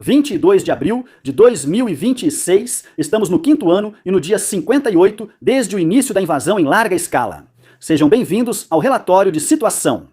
22 de abril de 2026, estamos no 5º ano e no dia 58 desde o início da invasão em larga escala. Sejam bem-vindos ao relatório de situação.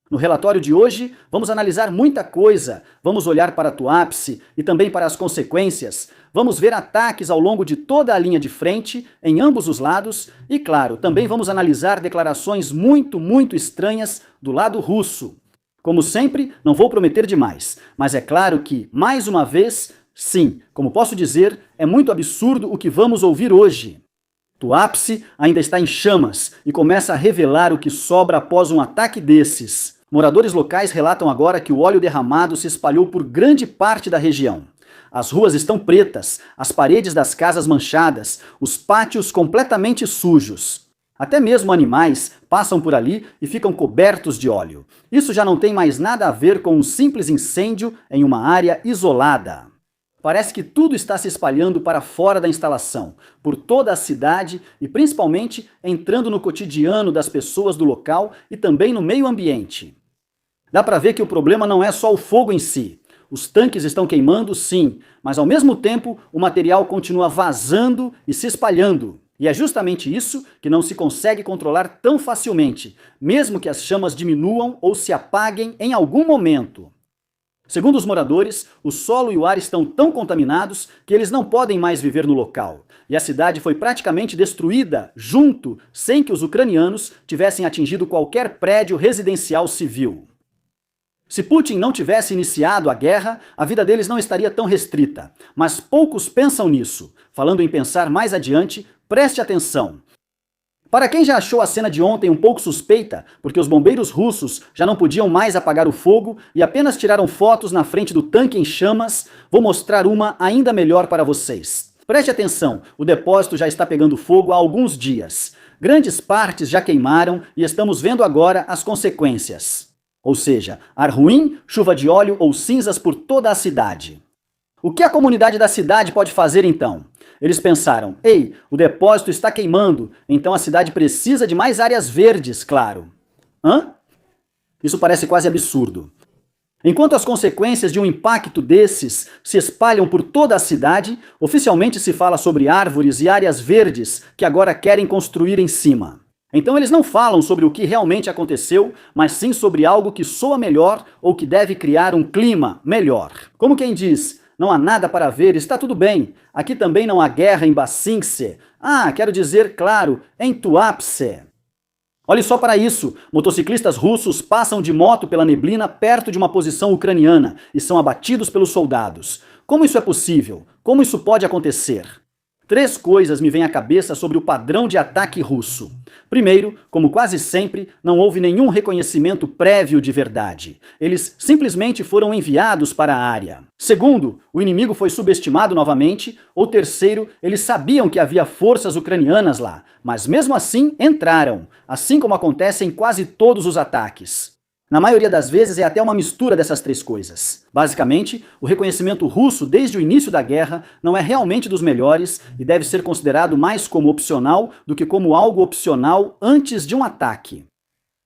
No relatório de hoje, vamos analisar muita coisa, vamos olhar para Tuapse e também para as consequências, vamos ver ataques ao longo de toda a linha de frente, em ambos os lados, e claro, também vamos analisar declarações muito estranhas do lado russo. Como sempre, não vou prometer demais, mas é claro que, mais uma vez, sim, como posso dizer, é muito absurdo o que vamos ouvir hoje. Tuapse ainda está em chamas e começa a revelar o que sobra após um ataque desses. Moradores locais relatam agora que o óleo derramado se espalhou por grande parte da região. As ruas estão pretas, as paredes das casas manchadas, os pátios completamente sujos. Até mesmo animais passam por ali e ficam cobertos de óleo. Isso já não tem mais nada a ver com um simples incêndio em uma área isolada. Parece que tudo está se espalhando para fora da instalação, por toda a cidade e principalmente entrando no cotidiano das pessoas do local e também no meio ambiente. Dá para ver que o problema não é só o fogo em si. Os tanques estão queimando, sim, mas ao mesmo tempo o material continua vazando e se espalhando. E é justamente isso que não se consegue controlar tão facilmente, mesmo que as chamas diminuam ou se apaguem em algum momento. Segundo os moradores, o solo e o ar estão tão contaminados que eles não podem mais viver no local. E a cidade foi praticamente destruída junto, sem que os ucranianos tivessem atingido qualquer prédio residencial civil. Se Putin não tivesse iniciado a guerra, a vida deles não estaria tão restrita. Mas poucos pensam nisso. Falando em pensar mais adiante, preste atenção. Para quem já achou a cena de ontem um pouco suspeita, porque os bombeiros russos já não podiam mais apagar o fogo e apenas tiraram fotos na frente do tanque em chamas, vou mostrar uma ainda melhor para vocês. Preste atenção, o depósito já está pegando fogo há alguns dias. Grandes partes já queimaram e estamos vendo agora as consequências. Ou seja, ar ruim, chuva de óleo ou cinzas por toda a cidade. O que a comunidade da cidade pode fazer então? Eles pensaram, ei, o depósito está queimando, então a cidade precisa de mais áreas verdes, claro. Hã? Isso parece quase absurdo. Enquanto as consequências de um impacto desses se espalham por toda a cidade, oficialmente se fala sobre árvores e áreas verdes que agora querem construir em cima. Então eles não falam sobre o que realmente aconteceu, mas sim sobre algo que soa melhor ou que deve criar um clima melhor. Como quem diz, não há nada para ver, está tudo bem. Aqui também não há guerra em Basince. Quero dizer, claro, em Tuapse. Olhe só para isso, motociclistas russos passam de moto pela neblina perto de uma posição ucraniana e são abatidos pelos soldados. Como isso é possível? Como isso pode acontecer? 3 coisas me vêm à cabeça sobre o padrão de ataque russo. Primeiro, como quase sempre, não houve nenhum reconhecimento prévio de verdade. Eles simplesmente foram enviados para a área. Segundo, o inimigo foi subestimado novamente. Ou terceiro, eles sabiam que havia forças ucranianas lá, mas mesmo assim entraram, assim como acontece em quase todos os ataques. Na maioria das vezes é até uma mistura dessas 3 coisas. Basicamente, o reconhecimento russo desde o início da guerra não é realmente dos melhores e deve ser considerado mais como opcional do que como algo opcional antes de um ataque.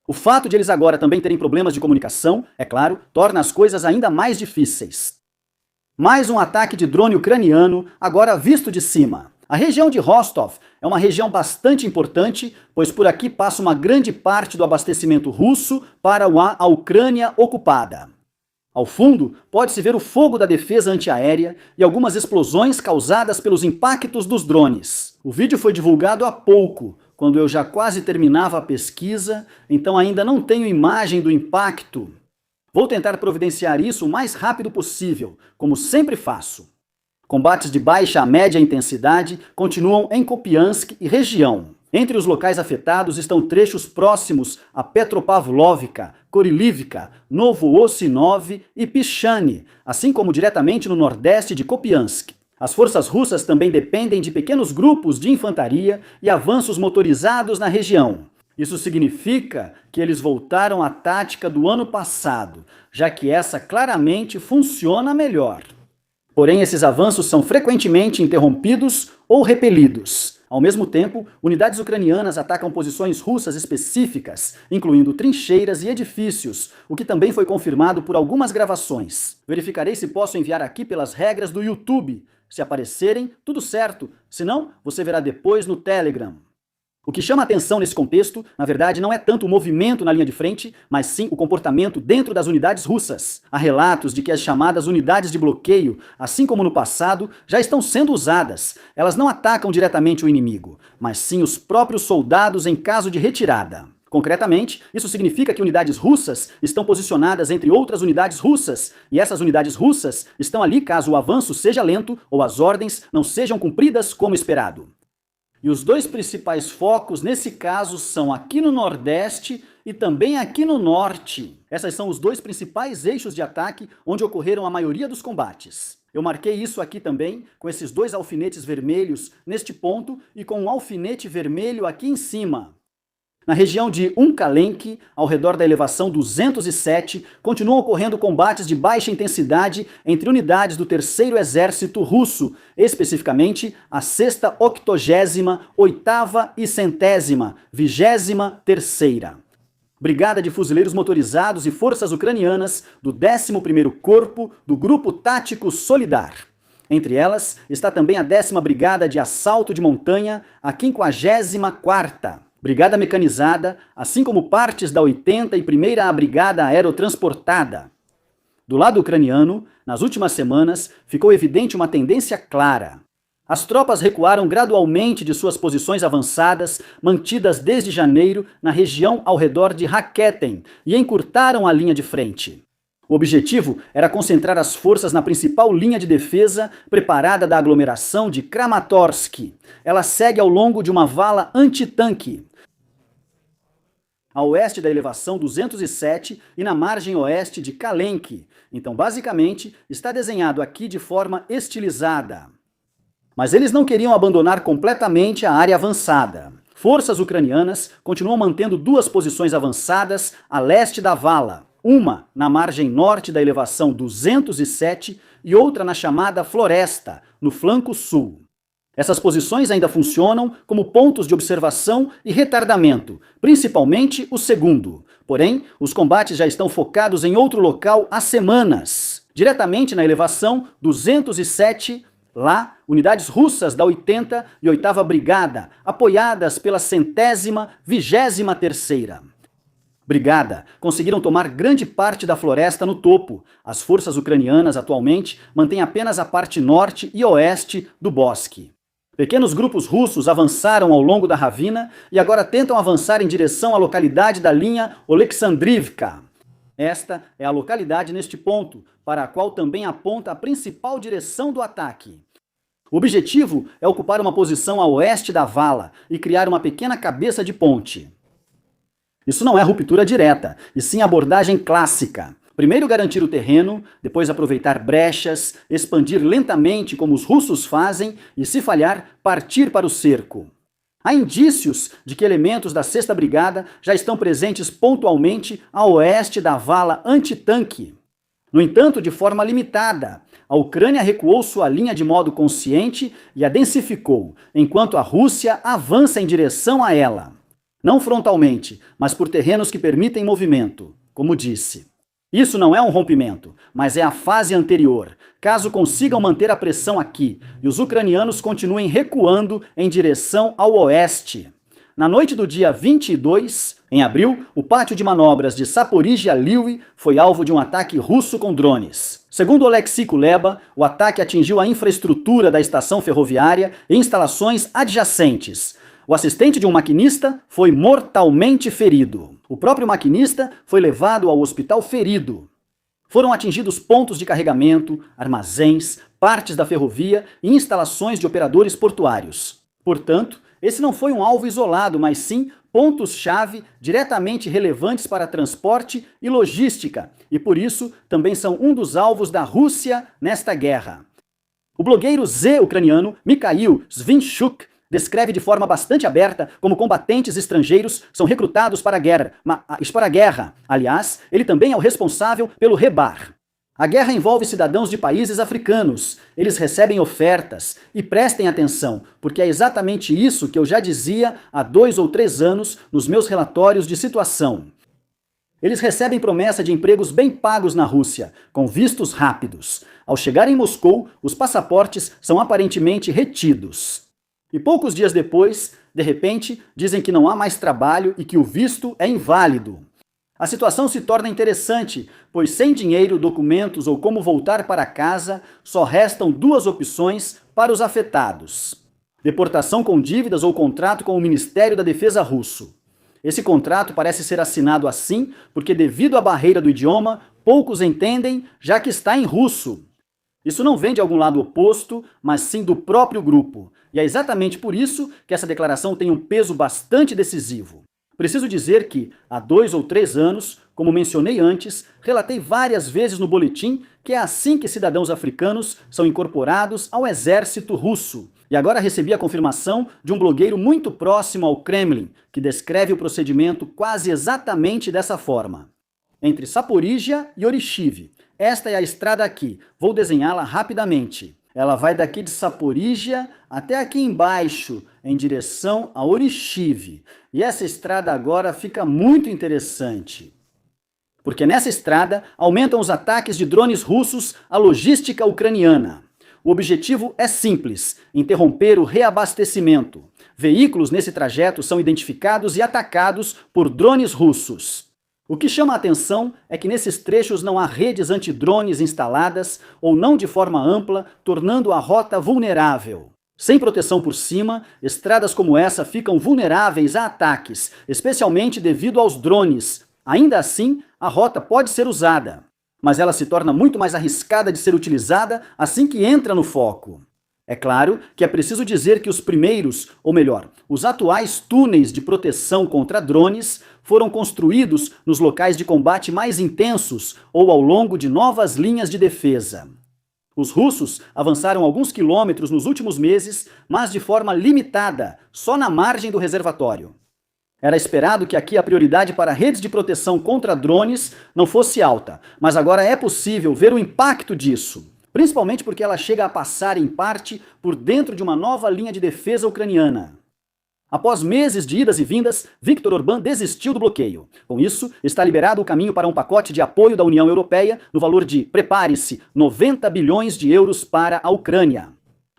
O fato de eles agora também terem problemas de comunicação, é claro, torna as coisas ainda mais difíceis. Mais um ataque de drone ucraniano, agora visto de cima. A região de Rostov é uma região bastante importante, pois por aqui passa uma grande parte do abastecimento russo para a Ucrânia ocupada. Ao fundo, pode-se ver o fogo da defesa antiaérea e algumas explosões causadas pelos impactos dos drones. O vídeo foi divulgado há pouco, quando eu já quase terminava a pesquisa, então ainda não tenho imagem do impacto. Vou tentar providenciar isso o mais rápido possível, como sempre faço. Combates de baixa a média intensidade continuam em Kupiansk e região. Entre os locais afetados estão trechos próximos a Petropavlovka, Korilivka, Novoossinov e Pichany, assim como diretamente no nordeste de Kupiansk. As forças russas também dependem de pequenos grupos de infantaria e avanços motorizados na região. Isso significa que eles voltaram à tática do ano passado, já que essa claramente funciona melhor. Porém, esses avanços são frequentemente interrompidos ou repelidos. Ao mesmo tempo, unidades ucranianas atacam posições russas específicas, incluindo trincheiras e edifícios, o que também foi confirmado por algumas gravações. Verificarei se posso enviar aqui pelas regras do YouTube. Se aparecerem, tudo certo, senão você verá depois no Telegram. O que chama a atenção nesse contexto, na verdade, não é tanto o movimento na linha de frente, mas sim o comportamento dentro das unidades russas. Há relatos de que as chamadas unidades de bloqueio, assim como no passado, já estão sendo usadas. Elas não atacam diretamente o inimigo, mas sim os próprios soldados em caso de retirada. Concretamente, isso significa que unidades russas estão posicionadas entre outras unidades russas, e essas unidades russas estão ali caso o avanço seja lento ou as ordens não sejam cumpridas como esperado. E os dois principais focos nesse caso são aqui no Nordeste e também aqui no Norte. Esses são os dois principais eixos de ataque onde ocorreram a maioria dos combates. Eu marquei isso aqui também, com esses dois alfinetes vermelhos neste ponto e com um alfinete vermelho aqui em cima. Na região de Umkalenk, ao redor da elevação 207, continuam ocorrendo combates de baixa intensidade entre unidades do Terceiro Exército Russo, especificamente a 6ª, 80ª, 8ª e 100ª, 23ª. Brigada de Fuzileiros Motorizados e Forças Ucranianas do 11º Corpo do Grupo Tático Solidar. Entre elas está também a 10ª Brigada de Assalto de Montanha, a 54ª. Brigada Mecanizada, assim como partes da 81ª Brigada Aerotransportada. Do lado ucraniano, nas últimas semanas, ficou evidente uma tendência clara. As tropas recuaram gradualmente de suas posições avançadas, mantidas desde janeiro na região ao redor de Raketen, e encurtaram a linha de frente. O objetivo era concentrar as forças na principal linha de defesa preparada da aglomeração de Kramatorsk. Ela segue ao longo de uma vala antitanque, a oeste da elevação 207 e na margem oeste de Kalenk. Então, basicamente, está desenhado aqui de forma estilizada. Mas eles não queriam abandonar completamente a área avançada. Forças ucranianas continuam mantendo duas posições avançadas a leste da vala. Uma na margem norte da elevação 207 e outra na chamada Floresta, no flanco sul. Essas posições ainda funcionam como pontos de observação e retardamento, principalmente o segundo. Porém, os combates já estão focados em outro local há semanas. Diretamente na elevação 207, lá, unidades russas da 80ª e 8ª Brigada, apoiadas pela 100ª, 23ª. Brigada conseguiram tomar grande parte da floresta no topo. As forças ucranianas atualmente mantêm apenas a parte norte e oeste do bosque. Pequenos grupos russos avançaram ao longo da ravina e agora tentam avançar em direção à localidade da linha Oleksandrivka. Esta é a localidade neste ponto, para a qual também aponta a principal direção do ataque. O objetivo é ocupar uma posição a oeste da vala e criar uma pequena cabeça de ponte. Isso não é ruptura direta, e sim abordagem clássica. Primeiro garantir o terreno, depois aproveitar brechas, expandir lentamente como os russos fazem e, se falhar, partir para o cerco. Há indícios de que elementos da 6ª Brigada já estão presentes pontualmente a oeste da vala antitanque. No entanto, de forma limitada, a Ucrânia recuou sua linha de modo consciente e a densificou, enquanto a Rússia avança em direção a ela. Não frontalmente, mas por terrenos que permitem movimento, como disse. Isso não é um rompimento, mas é a fase anterior, caso consigam manter a pressão aqui e os ucranianos continuem recuando em direção ao oeste. Na noite do dia 22, em abril, o pátio de manobras de Zaporizhia Liwy foi alvo de um ataque russo com drones. Segundo Oleksiy Kuleba, o ataque atingiu a infraestrutura da estação ferroviária e instalações adjacentes. O assistente de um maquinista foi mortalmente ferido. O próprio maquinista foi levado ao hospital ferido. Foram atingidos pontos de carregamento, armazéns, partes da ferrovia e instalações de operadores portuários. Portanto, esse não foi um alvo isolado, mas sim pontos-chave diretamente relevantes para transporte e logística, e por isso também são um dos alvos da Rússia nesta guerra. O blogueiro ucraniano Mikhail Svinchuk descreve de forma bastante aberta como combatentes estrangeiros são recrutados para a guerra. Aliás, ele também é o responsável pelo Rebar. A guerra envolve cidadãos de países africanos. Eles recebem ofertas. E prestem atenção, porque é exatamente isso que eu já dizia há 2 ou 3 anos nos meus relatórios de situação. Eles recebem promessa de empregos bem pagos na Rússia, com vistos rápidos. Ao chegar em Moscou, os passaportes são aparentemente retidos. E poucos dias depois, de repente, dizem que não há mais trabalho e que o visto é inválido. A situação se torna interessante, pois sem dinheiro, documentos ou como voltar para casa, só restam 2 opções para os afetados: deportação com dívidas ou contrato com o Ministério da Defesa russo. Esse contrato parece ser assinado assim porque, devido à barreira do idioma, poucos entendem, já que está em russo. Isso não vem de algum lado oposto, mas sim do próprio grupo. E é exatamente por isso que essa declaração tem um peso bastante decisivo. Preciso dizer que, há 2 ou 3 anos, como mencionei antes, relatei várias vezes no boletim que é assim que cidadãos africanos são incorporados ao exército russo. E agora recebi a confirmação de um blogueiro muito próximo ao Kremlin, que descreve o procedimento quase exatamente dessa forma. Entre Zaporizhia e Orishiv. Esta é a estrada aqui. Vou desenhá-la rapidamente. Ela vai daqui de Zaporizhia até aqui embaixo, em direção a Orishiv. E essa estrada agora fica muito interessante, porque nessa estrada aumentam os ataques de drones russos à logística ucraniana. O objetivo é simples: interromper o reabastecimento. Veículos nesse trajeto são identificados e atacados por drones russos. O que chama a atenção é que nesses trechos não há redes antidrones instaladas ou não de forma ampla, tornando a rota vulnerável. Sem proteção por cima, estradas como essa ficam vulneráveis a ataques, especialmente devido aos drones. Ainda assim, a rota pode ser usada, mas ela se torna muito mais arriscada de ser utilizada assim que entra no foco. É claro que é preciso dizer que os primeiros, ou melhor, os atuais túneis de proteção contra drones foram construídos nos locais de combate mais intensos ou ao longo de novas linhas de defesa. Os russos avançaram alguns quilômetros nos últimos meses, mas de forma limitada, só na margem do reservatório. Era esperado que aqui a prioridade para redes de proteção contra drones não fosse alta, mas agora é possível ver o impacto disso, principalmente porque ela chega a passar, em parte, por dentro de uma nova linha de defesa ucraniana. Após meses de idas e vindas, Viktor Orbán desistiu do bloqueio. Com isso, está liberado o caminho para um pacote de apoio da União Europeia no valor de, prepare-se, 90 bilhões de euros para a Ucrânia.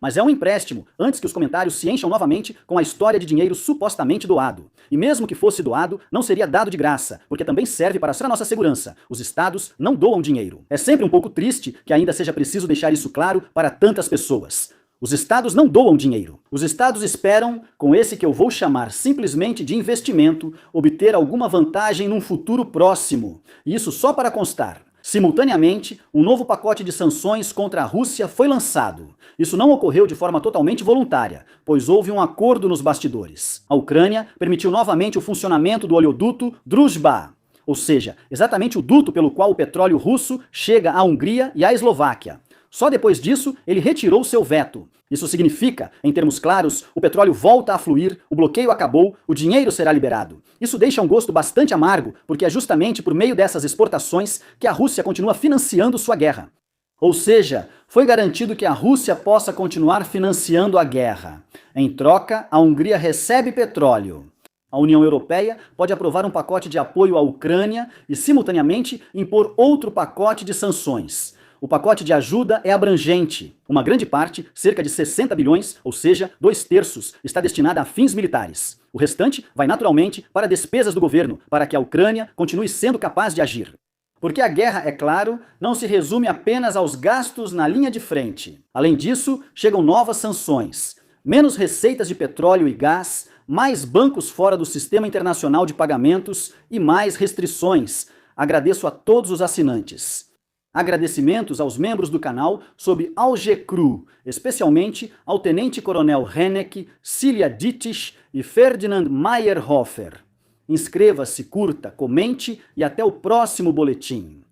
Mas é um empréstimo, antes que os comentários se encham novamente com a história de dinheiro supostamente doado. E mesmo que fosse doado, não seria dado de graça, porque também serve para a nossa segurança. Os estados não doam dinheiro. É sempre um pouco triste que ainda seja preciso deixar isso claro para tantas pessoas. Os estados não doam dinheiro. Os estados esperam, com esse que eu vou chamar simplesmente de investimento, obter alguma vantagem num futuro próximo. E isso só para constar. Simultaneamente, um novo pacote de sanções contra a Rússia foi lançado. Isso não ocorreu de forma totalmente voluntária, pois houve um acordo nos bastidores. A Ucrânia permitiu novamente o funcionamento do oleoduto Druzhba, ou seja, exatamente o duto pelo qual o petróleo russo chega à Hungria e à Eslováquia. Só depois disso, ele retirou seu veto. Isso significa, em termos claros, o petróleo volta a fluir, o bloqueio acabou, o dinheiro será liberado. Isso deixa um gosto bastante amargo, porque é justamente por meio dessas exportações que a Rússia continua financiando sua guerra. Ou seja, foi garantido que a Rússia possa continuar financiando a guerra. Em troca, a Hungria recebe petróleo. A União Europeia pode aprovar um pacote de apoio à Ucrânia e, simultaneamente, impor outro pacote de sanções. O pacote de ajuda é abrangente. Uma grande parte, cerca de 60 bilhões, ou seja, 2/3, está destinada a fins militares. O restante vai naturalmente para despesas do governo, para que a Ucrânia continue sendo capaz de agir. Porque a guerra, é claro, não se resume apenas aos gastos na linha de frente. Além disso, chegam novas sanções, menos receitas de petróleo e gás, mais bancos fora do sistema internacional de pagamentos e mais restrições. Agradeço a todos os assinantes. Agradecimentos aos membros do canal sob Algecru, especialmente ao Tenente-Coronel Henneck, Cilia Dittich e Ferdinand Mayerhofer. Inscreva-se, curta, comente e até o próximo boletim.